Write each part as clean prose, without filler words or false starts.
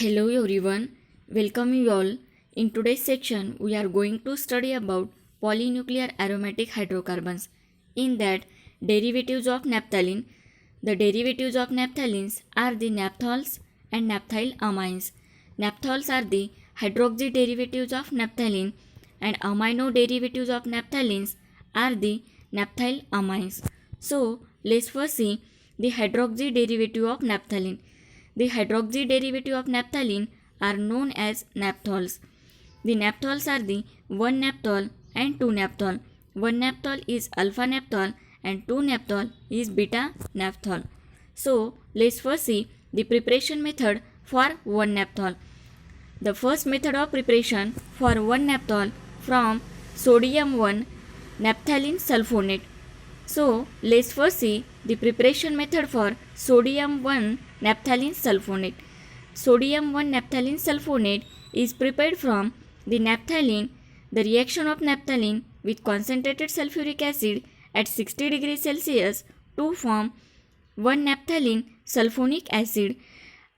Hello everyone, welcome you all. In today's section, we are going to study about polynuclear aromatic hydrocarbons. In that, derivatives of naphthalene. The derivatives of naphthalenes are the naphthols and naphthylamines. Naphthols are the hydroxy derivatives of naphthalene and amino derivatives of naphthalenes are the naphthylamines. So, let's first see the hydroxy derivative of naphthalene. The hydroxy derivative of naphthalene are known as naphthols. The naphthols are the 1 naphthol and 2 naphthol. 1 naphthol is alpha naphthol and 2 naphthol is beta naphthol. So, let's first see the preparation method for 1 naphthol. The first method of preparation for 1 naphthol from sodium 1 naphthalene sulfonate. So, let's first see the preparation method for sodium 1 naphthalene sulfonate. Sodium 1 naphthalene sulfonate is prepared from the naphthalene, the reaction of naphthalene with concentrated sulfuric acid at 60 degrees Celsius to form 1 naphthalene sulfonic acid,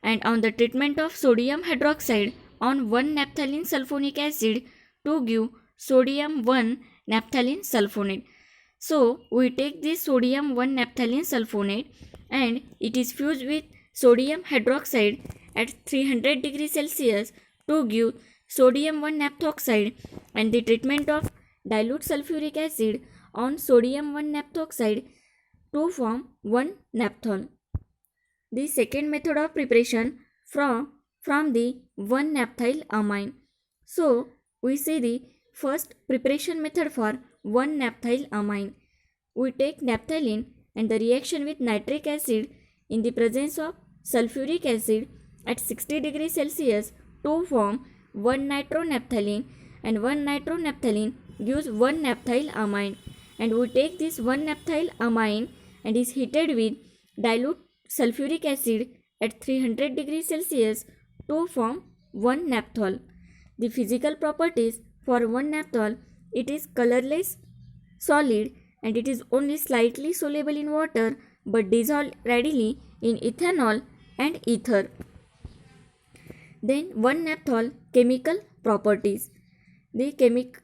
and on the treatment of sodium hydroxide on 1 naphthalene sulfonic acid to give sodium 1 naphthalene sulfonate. So, we take this sodium 1 naphthalene sulfonate and it is fused with sodium hydroxide at 300 degrees Celsius to give sodium 1 naphthoxide, and the treatment of dilute sulfuric acid on sodium 1 naphthoxide to form 1 naphthol. The second method of preparation from the 1 naphthylamine. So, we see the first preparation method for 1 naphthylamine. We take naphthalene and the reaction with nitric acid in the presence of sulfuric acid at 60 degrees Celsius to form 1 nitronaphthalene, and 1 nitronaphthalene gives 1 naphthylamine, and we take this 1 naphthylamine and is heated with dilute sulfuric acid at 300 degrees Celsius to form 1 naphthol. The physical properties for 1 naphthol: it is colorless solid and it is only slightly soluble in water but dissolved readily in ethanol and ether. Then 1 naphthol chemical properties. The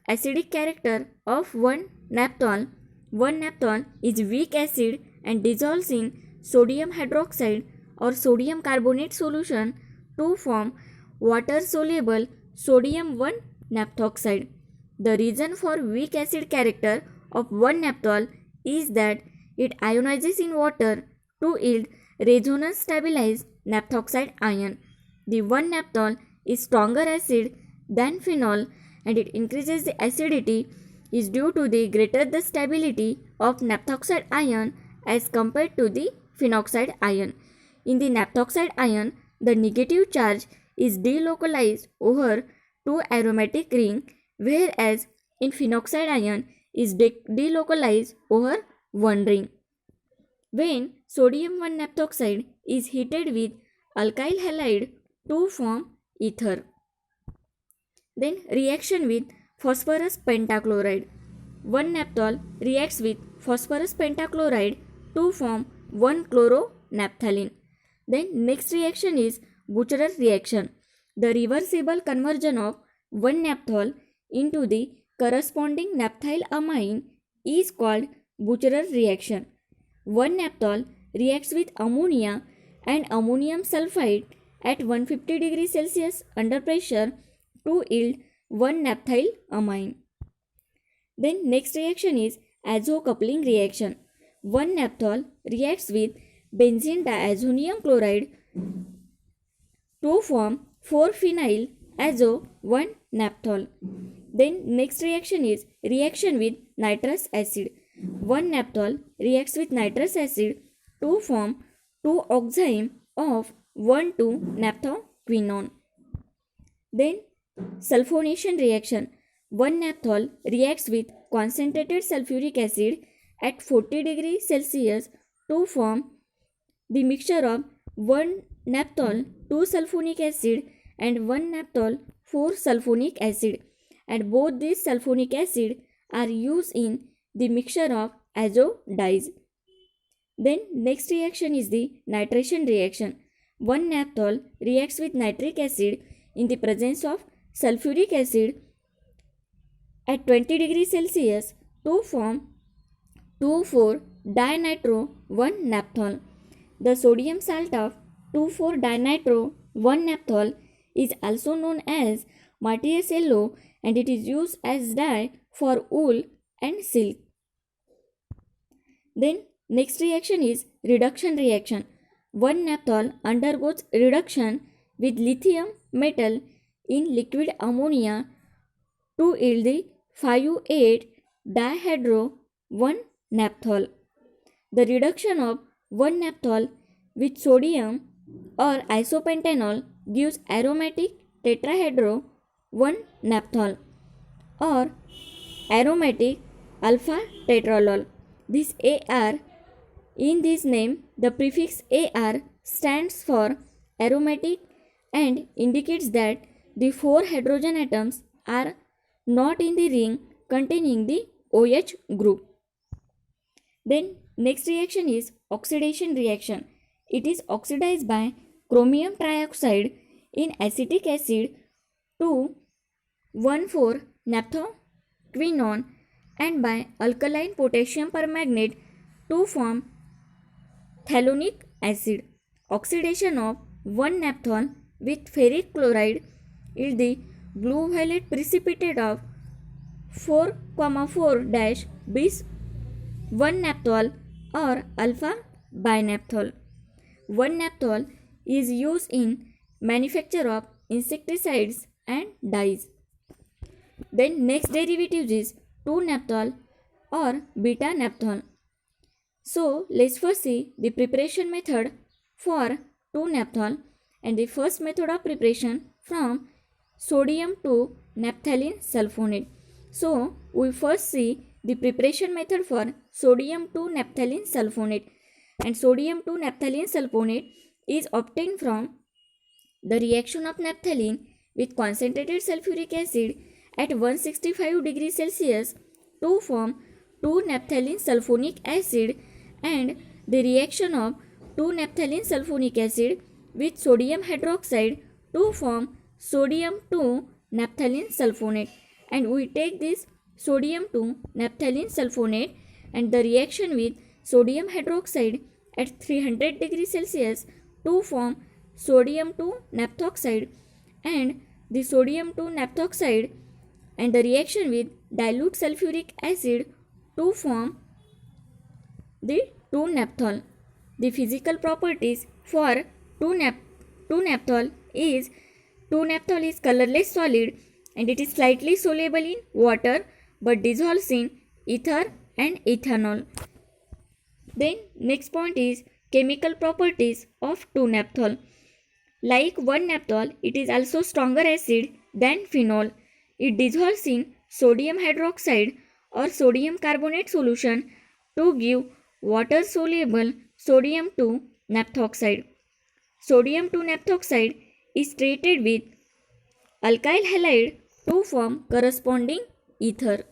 acidic character of 1 naphthol. 1 naphthol is weak acid and dissolves in sodium hydroxide or sodium carbonate solution to form water soluble sodium 1 naphthoxide. The reason for weak acid character of 1 naphthol is that it ionizes in water to yield resonance stabilized naphthoxide ion. The 1 naphthol is stronger acid than phenol and it increases the acidity is due to the greater the stability of naphthoxide ion as compared to the phenoxide ion. In the naphthoxide ion, the negative charge is delocalized over two aromatic ring, whereas in phenoxide ion is delocalized over one ring. When sodium 1 naphthoxide is heated with alkyl halide to form ether. Then reaction with phosphorus pentachloride. 1 naphthol reacts with phosphorus pentachloride to form 1 chloronaphthalein. Then next reaction is Bucherer reaction. The reversible conversion of 1 naphthol into the corresponding naphthylamine is called Bucherer reaction. 1 naphthol reacts with ammonia and ammonium sulfide at 150 degrees Celsius under pressure to yield 1 naphthylamine. Then next reaction is azo coupling reaction. 1 naphthol reacts with benzene diazonium chloride to form 4-phenyl azo 1 naphthol. Then next reaction is reaction with nitrous acid. 1 naphthol reacts with nitrous acid to form 2-oxime of 1,2-naphthoquinone. Then sulfonation reaction. 1 naphthol reacts with concentrated sulfuric acid at 40 degrees Celsius to form the mixture of 1 naphthol 2-sulfonic acid and 1 naphthol 4-sulfonic acid, and both these sulfonic acid are used in the mixture of azo dyes. Then next reaction is the nitration reaction. 1-naphthol reacts with nitric acid in the presence of sulfuric acid at 20 degrees Celsius to form 2,4-dinitro-1-naphthol. The sodium salt of 2,4-dinitro-1-naphthol is also known as Martyrs yellow, and it is used as dye for wool and silk. Then next reaction is reduction reaction. 1-naphthol undergoes reduction with lithium metal in liquid ammonia to yield the 5,8-dihydro-1-naphthol. The reduction of 1-naphthol with sodium or isopentanol gives aromatic tetrahydro-1-naphthol or aromatic alpha-tetralol. This AR, in this name, the prefix AR stands for aromatic and indicates that the 4 hydrogen atoms are not in the ring containing the OH group. Then next reaction is oxidation reaction. It is oxidized by chromium trioxide in acetic acid to 1,4-naphthoquinone and by alkaline potassium permanganate to form phthalonic acid. Oxidation of 1-naphthol with ferric chloride is the blue-violet precipitate of 4,4-bis 1-naphthol or alpha-binaphthol. 1-naphthol is used in manufacture of insecticides and dyes. Then next derivative is 2-naphthol or beta-naphthol. So let's first see the preparation method for 2-naphthol, and the first method of preparation from sodium to naphthalene sulfonate. So we first see the preparation method for sodium to naphthalene sulfonate, and sodium to naphthalene sulfonate is obtained from the reaction of naphthalene with concentrated sulfuric acid at 165 degrees Celsius to form 2-naphthalene sulfonic acid, and the reaction of 2-naphthalene sulfonic acid with sodium hydroxide to form sodium 2-naphthalene sulfonate. And we take this sodium 2-naphthalene sulfonate and the reaction with sodium hydroxide at 300 degrees Celsius to form sodium 2-naphthoxide, and the sodium 2-naphthoxide and the reaction with dilute sulfuric acid to form the 2-naphthol. The physical properties for 2-naphthol is 2-naphthol is colorless solid and it is slightly soluble in water but dissolves in ether and ethanol. Then next point is chemical properties of 2-naphthol. Like 1-naphthol, it is also stronger acid than phenol. It dissolves in sodium hydroxide or sodium carbonate solution to give water-soluble sodium 2-naphthoxide. Sodium 2-naphthoxide is treated with alkyl halide to form corresponding ether.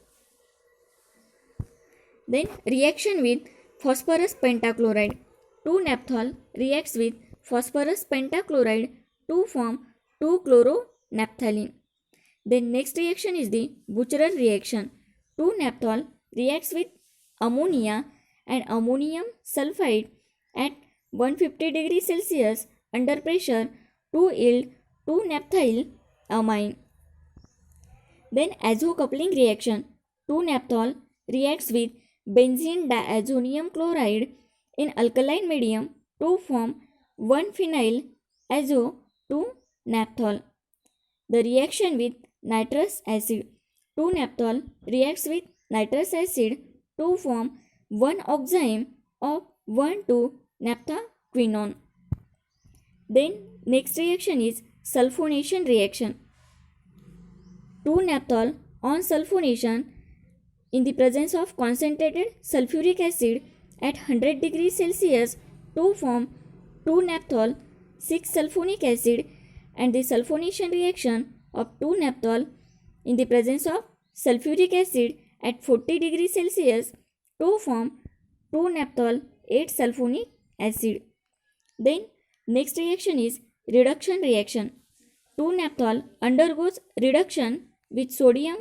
Then reaction with phosphorus pentachloride. 2-naphthol reacts with phosphorus pentachloride to form 2-chloro-naphthalene. Then next reaction is the Bucherer reaction. 2-naphthol reacts with ammonia and ammonium sulfide at 150 degrees Celsius under pressure to yield 2-naphthyl amine. Then azocoupling reaction. 2-naphthol reacts with benzene diazonium chloride in alkaline medium to form 1-phenyl azo 2-naphthol. The reaction with nitrous acid. 2-naphthol reacts with nitrous acid to form 1-oxime of 1,2-naphthoquinone. Then next reaction is sulfonation reaction. 2-naphthol on sulfonation in the presence of concentrated sulfuric acid at 100 degrees Celsius to form 2-naphthol 6-sulfonic acid, and the sulfonation reaction of 2-naphthol in the presence of sulfuric acid at 40 degrees Celsius to form 2-naphthol 8-sulfonic acid. Then Next reaction is reduction reaction. 2-naphthol undergoes reduction with sodium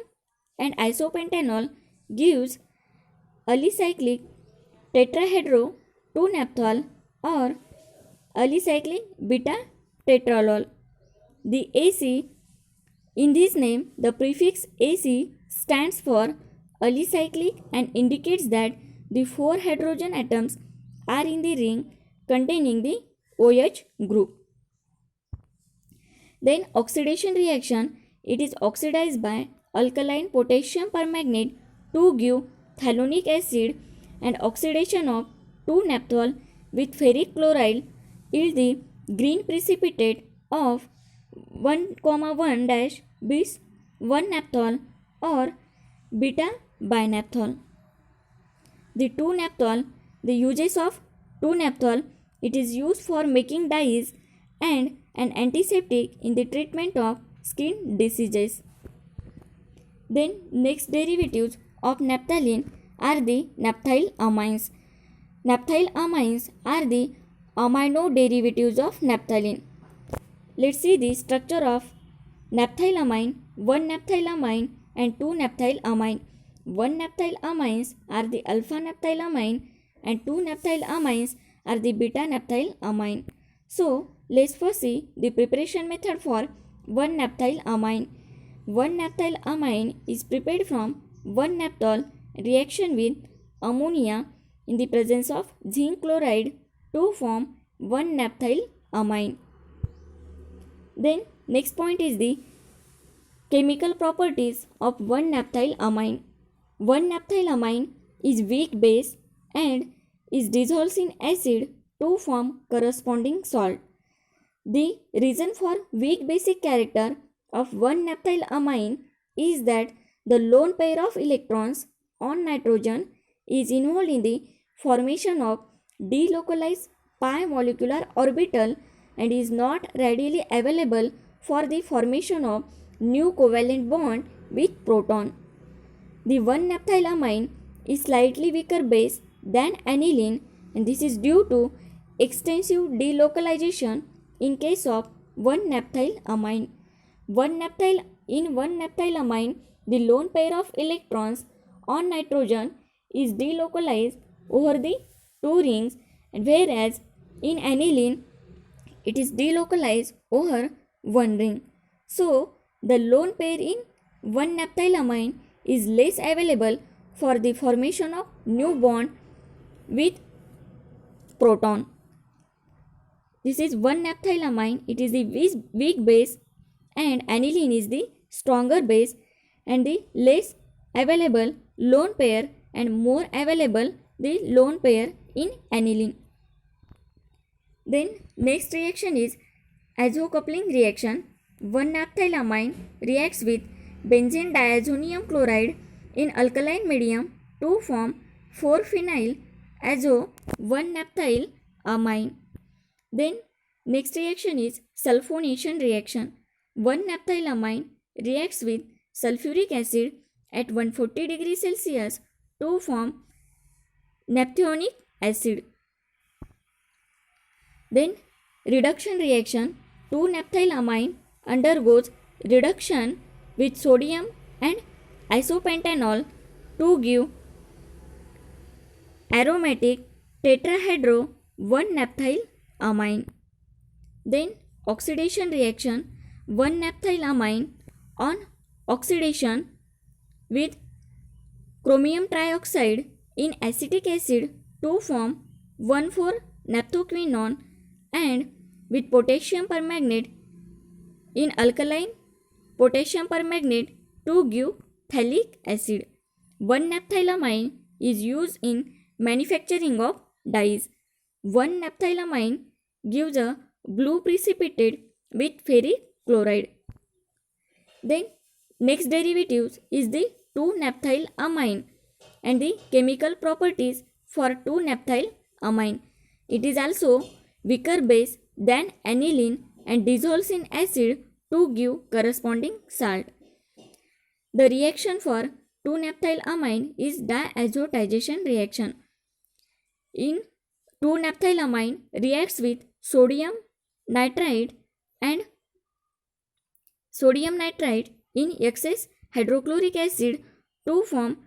and isopentanol gives alicyclic tetrahedro 2-naphthol or alicyclic beta-tetralol. The AC, in this name, the prefix AC stands for alicyclic and indicates that the 4 hydrogen atoms are in the ring containing the OH group. Then oxidation reaction, it is oxidized by alkaline potassium permanganate to give phthalonic acid, and oxidation of 2-naphthol with ferric chloride yield the green precipitate of 1,1- bis 1-naphthol or beta binaphthol. The 2-naphthol, the uses of 2-naphthol, it is used for making dyes and an antiseptic in the treatment of skin diseases. Then next derivatives of naphthalene are the naphthylamines. Naphthylamines are the amino derivatives of naphthalene. Let's see the structure of naphthylamine, 1-naphthylamine and 2-naphthylamine. 1-naphthylamines are the alpha-naphthylamine and 2-naphthylamines are the beta-naphthylamine. So, let's first see the preparation method for 1-naphthylamine. 1-naphthylamine is prepared from 1-naphthol reaction with ammonia in the presence of zinc chloride to form 1-naphthylamine. Then next point is the chemical properties of 1-naphthylamine. 1-naphthylamine is weak base and is dissolved in acid to form corresponding salt. The reason for weak basic character of 1-naphthylamine is that the lone pair of electrons on nitrogen is involved in the formation of delocalized pi molecular orbital and is not readily available for the formation of new covalent bond with proton. The 1-naphthylamine is slightly weaker base than aniline, and this is due to extensive delocalization in case of 1-naphthylamine. In 1-naphthylamine, the lone pair of electrons on nitrogen is delocalized over the 2 rings, and whereas in aniline it is delocalized over 1 ring. So, the lone pair in 1-naphthylamine is less available for the formation of new bond with proton. This is 1-naphthylamine, it is the weak base, and aniline is the stronger base and the less available lone pair and more available the lone pair in aniline. Then next reaction is azocoupling reaction. 1-naphthylamine reacts with benzene diazonium chloride in alkaline medium to form 4-phenyl azo 1-naphthylamine. Then next reaction is sulfonation reaction. 1-naphthylamine reacts with sulfuric acid at 140 degrees Celsius to form naphthenic acid. Then reduction reaction. 2-naphthylamine undergoes reduction with sodium and isopentanol to give aromatic tetrahedro 1-naphthylamine. Then oxidation reaction. 1-naphthylamine on oxidation with chromium trioxide in acetic acid to form 1,4-naphthoquinone, and with potassium permanganate in alkaline potassium permanganate to give phthalic acid. 1-naphthylamine is used in manufacturing of dyes. 1-naphthylamine gives a blue precipitate with ferric chloride. Then next derivatives is the 2-naphthylamine and the chemical properties for 2-naphthylamine. It is also weaker base than aniline and dissolves in acid to give corresponding salt. The reaction for 2-naphthylamine is diazotization reaction. In 2-naphthylamine reacts with sodium nitride and sodium nitride in excess hydrochloric acid to form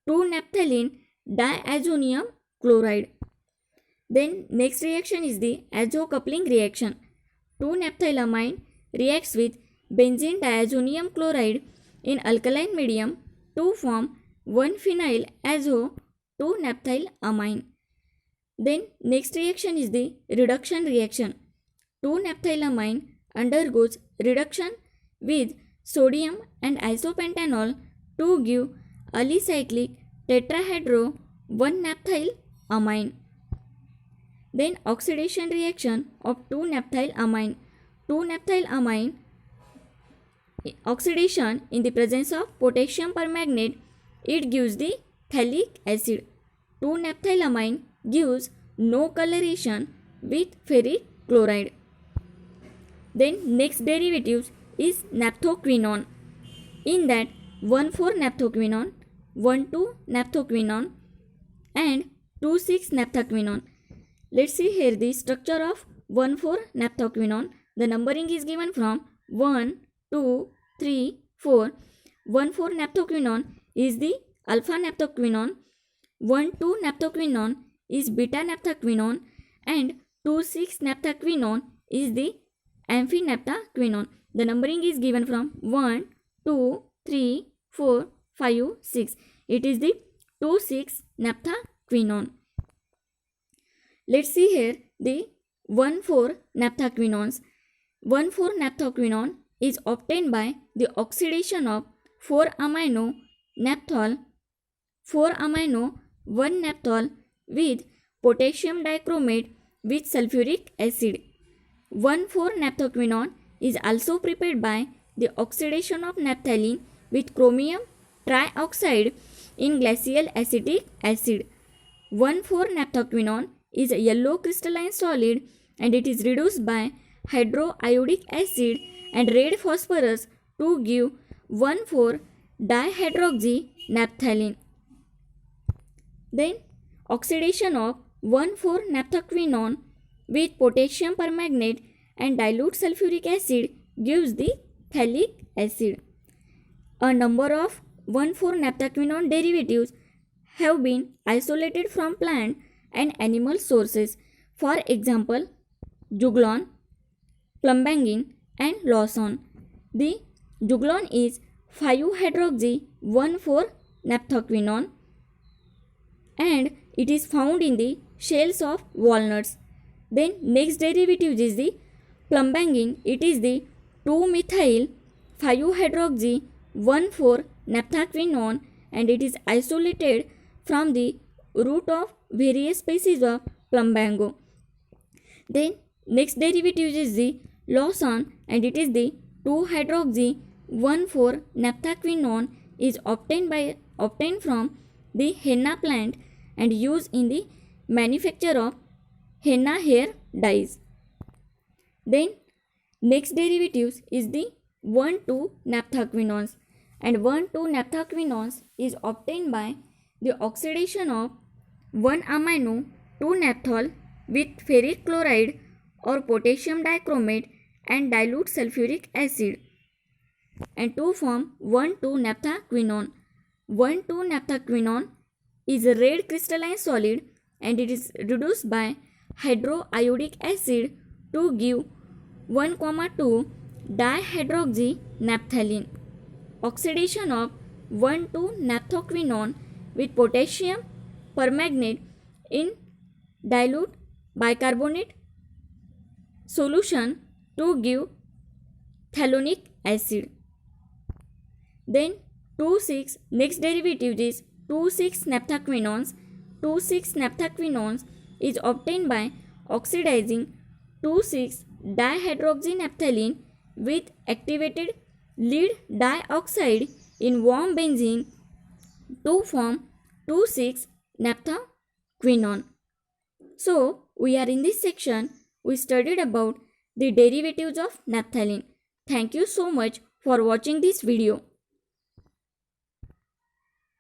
2-naphthalene diazonium chloride. Then next reaction is the azo coupling reaction. 2-naphthylamine reacts with benzene diazonium chloride in alkaline medium to form 1-phenyl azo 2-naphthylamine. Then next reaction is the reduction reaction. 2-naphthylamine undergoes reduction with sodium and isopentanol to give alicyclic tetrahydro 1-naphthylamine. Then oxidation reaction of 2-naphthylamine. 2-naphthylamine oxidation in the presence of potassium permanganate, it gives the phthalic acid. 2-naphthylamine gives no coloration with ferric chloride. Then next derivatives is naphthoquinone. In that 1,4-naphthoquinone, 1,2-naphthoquinone and 2,6-naphthoquinone. Let's see here the structure of 1,4-naphthoquinone. The numbering is given from 1, 2, 3, 4. 1,4-naphthoquinone is the alpha-naphthoquinone, 1,2-naphthoquinone is beta-naphthoquinone and 2,6-naphthoquinone is the amphi-naphthoquinone. The numbering is given from 1, 2, 3, 4, 5, 6. It is the 2,6-naphthoquinone. Let's see here the 1,4-naphthoquinones. 1,4-naphthoquinone is obtained by the oxidation of 4-amino naphthol, 4-amino 1-naphthol with potassium dichromate with sulfuric acid. 1,4-naphthoquinone is also prepared by the oxidation of naphthalene with chromium trioxide in glacial acetic acid. 1,4-naphthoquinone is a yellow crystalline solid and it is reduced by hydroiodic acid and red phosphorus to give 1,4-dihydroxynaphthalene. Then oxidation of 1,4-naphthoquinone with potassium permanganate and dilute sulfuric acid gives the phthalic acid. A number of 1,4-naphthoquinone derivatives have been isolated from plant and animal sources. For example, juglone, plumbangine and lawson. The juglone is 5-hydroxy-1,4-naphthoquinone and it is found in the shells of walnuts. Then next derivative is the plumbangine. It is the 2-methyl-5-hydroxy-1,4-naphthoquinone and it is isolated from the root of various species of plumbago. Then next derivative is the lawson and it is the 2-hydroxy-1,4-naphthoquinone is obtained from the henna plant and used in the manufacture of henna hair dyes. Then next derivatives is the 1,2-naphthoquinones and 1,2-naphthoquinones is obtained by the oxidation of 1-amino 2-naphthol with ferric chloride or potassium dichromate and dilute sulfuric acid and to form 1,2-naphthoquinone. 1,2-naphthoquinone is a red crystalline solid and it is reduced by hydroiodic acid to give 1,2-dihydroxynaphthalene. Oxidation of 1,2-naphthoquinone with potassium permanganate in dilute bicarbonate solution to give phthalonic acid. Then 2,6 next derivative is 2,6-naphthoquinones. 2,6-naphthoquinones is obtained by oxidizing 2,6-dihydroxynaphthalene with activated lead dioxide in warm benzene to form 2,6-naphthoquinone. So, we are in this section, we studied about the derivatives of naphthalene. Thank you so much for watching this video.